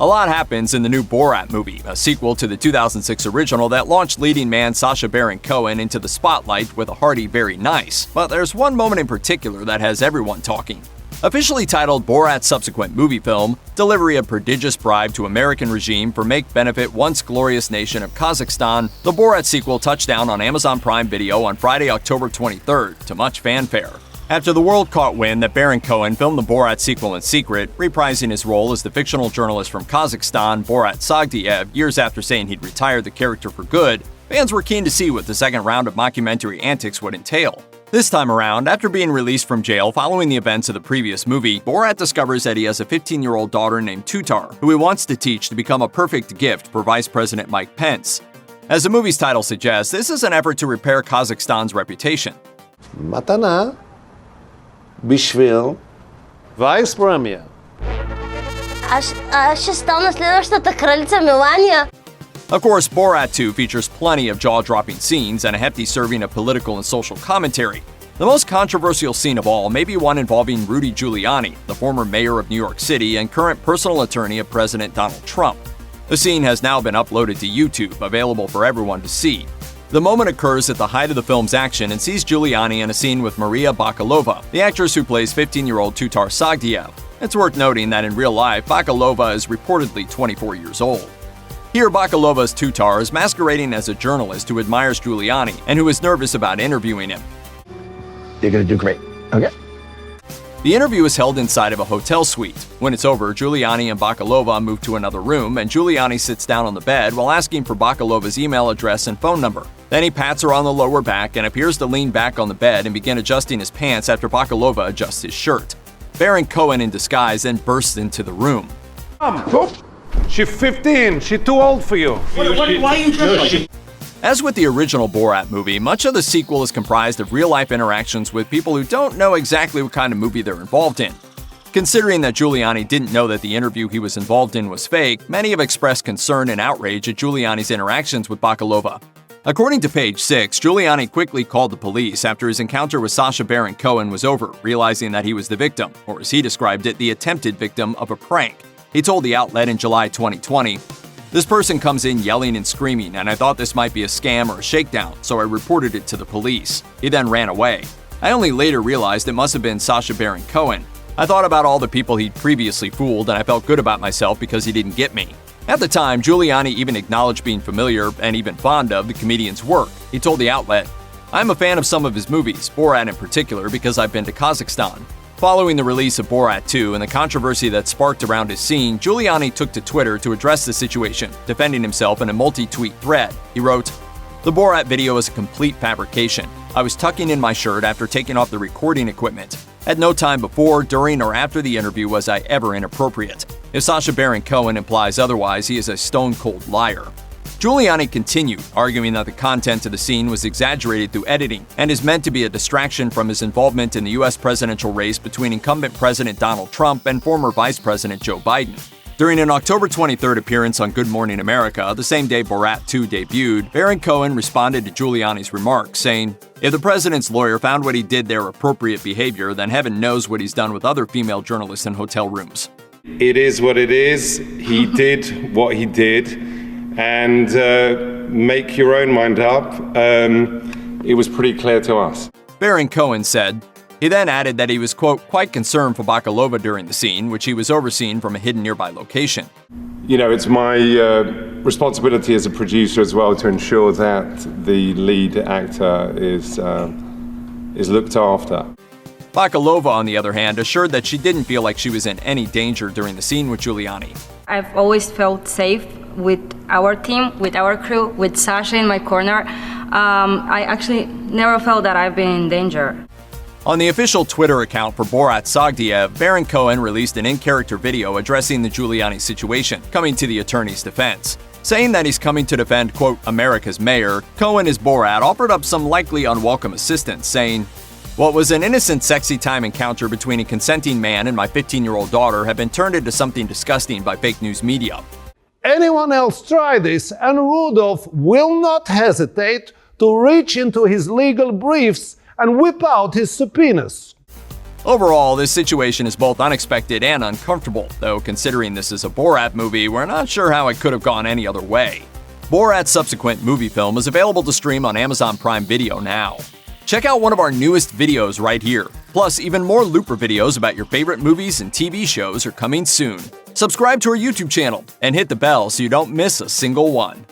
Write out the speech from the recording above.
A lot happens in the new Borat movie, a sequel to the 2006 original that launched leading man Sacha Baron Cohen into the spotlight with a hearty "very nice." But there's one moment in particular that has everyone talking. Officially titled Borat's subsequent movie film, Delivery of Prodigious Bribe to American Regime for Make Benefit Once Glorious Nation of Kazakhstan, the Borat sequel touched down on Amazon Prime Video on Friday, October 23rd, to much fanfare. After the world caught wind that Baron Cohen filmed the Borat sequel in secret, reprising his role as the fictional journalist from Kazakhstan, Borat Sagdiyev, years after saying he'd retired the character for good, fans were keen to see what the second round of mockumentary antics would entail. This time around, after being released from jail following the events of the previous movie, Borat discovers that he has a 15-year-old daughter named Tutar, who he wants to teach to become a perfect gift for Vice President Mike Pence. As the movie's title suggests, this is an effort to repair Kazakhstan's reputation. Matana Bishvil Vice Premier. Аз ще стана следващата кралица Мелания. Of course, Borat 2 features plenty of jaw-dropping scenes and a hefty serving of political and social commentary. The most controversial scene of all may be one involving Rudy Giuliani, the former mayor of New York City and current personal attorney of President Donald Trump. The scene has now been uploaded to YouTube, available for everyone to see. The moment occurs at the height of the film's action and sees Giuliani in a scene with Maria Bakalova, the actress who plays 15-year-old Tutar Sagdiyev. It's worth noting that in real life, Bakalova is reportedly 24 years old. Here, Bakalova's Tutar is masquerading as a journalist who admires Giuliani and who is nervous about interviewing him. You're gonna do great, okay? The interview is held inside of a hotel suite. When it's over, Giuliani and Bakalova move to another room, and Giuliani sits down on the bed while asking for Bakalova's email address and phone number. Then he pats her on the lower back and appears to lean back on the bed and begin adjusting his pants after Bakalova adjusts his shirt. Baron Cohen in disguise then bursts into the room. She's 15. She's too old for you. Why are you dressed like? As with the original Borat movie, much of the sequel is comprised of real-life interactions with people who don't know exactly what kind of movie they're involved in. Considering that Giuliani didn't know that the interview he was involved in was fake, many have expressed concern and outrage at Giuliani's interactions with Bakalova. According to Page 6, Giuliani quickly called the police after his encounter with Sacha Baron Cohen was over, realizing that he was the victim, or as he described it, the attempted victim of a prank. He told the outlet in July 2020, "This person comes in yelling and screaming, and I thought this might be a scam or a shakedown, so I reported it to the police. He then ran away. I only later realized it must have been Sacha Baron Cohen. I thought about all the people he'd previously fooled, and I felt good about myself because he didn't get me." At the time, Giuliani even acknowledged being familiar and even fond of the comedian's work. He told the outlet, "I'm a fan of some of his movies, Borat in particular, because I've been to Kazakhstan." Following the release of Borat 2 and the controversy that sparked around his scene, Giuliani took to Twitter to address the situation, defending himself in a multi-tweet thread. He wrote, "The Borat video is a complete fabrication. I was tucking in my shirt after taking off the recording equipment. At no time before, during, or after the interview was I ever inappropriate. If Sacha Baron Cohen implies otherwise, he is a stone-cold liar." Giuliani continued, arguing that the content of the scene was exaggerated through editing and is meant to be a distraction from his involvement in the U.S. presidential race between incumbent President Donald Trump and former Vice President Joe Biden. During an October 23rd appearance on Good Morning America, the same day Borat 2 debuted, Baron Cohen responded to Giuliani's remarks, saying, "If the president's lawyer found what he did there appropriate behavior, then heaven knows what he's done with other female journalists in hotel rooms." It is what it is. He did what he did. And make your own mind up. It was pretty clear to us. Baron Cohen said. He then added that he was, quote, quite concerned for Bakalova during the scene, which he was overseeing from a hidden nearby location. You know, it's my responsibility as a producer as well to ensure that the lead actor is looked after. Bakalova, on the other hand, assured that she didn't feel like she was in any danger during the scene with Giuliani. I've always felt safe with our team, with our crew, with Sacha in my corner. I actually never felt that I've been in danger. On the official Twitter account for Borat Sagdiyev, Baron Cohen released an in-character video addressing the Giuliani situation, coming to the attorney's defense. Saying that he's coming to defend, quote, America's mayor, Cohen as Borat offered up some likely unwelcome assistance, saying, "What was an innocent sexy time encounter between a consenting man and my 15-year-old daughter have been turned into something disgusting by fake news media." Anyone else try this, and Rudolph will not hesitate to reach into his legal briefs and whip out his subpoenas. Overall, this situation is both unexpected and uncomfortable, though considering this is a Borat movie, we're not sure how it could have gone any other way. Borat's subsequent movie film is available to stream on Amazon Prime Video now. Check out one of our newest videos right here. Plus, even more Looper videos about your favorite movies and TV shows are coming soon. Subscribe to our YouTube channel and hit the bell so you don't miss a single one.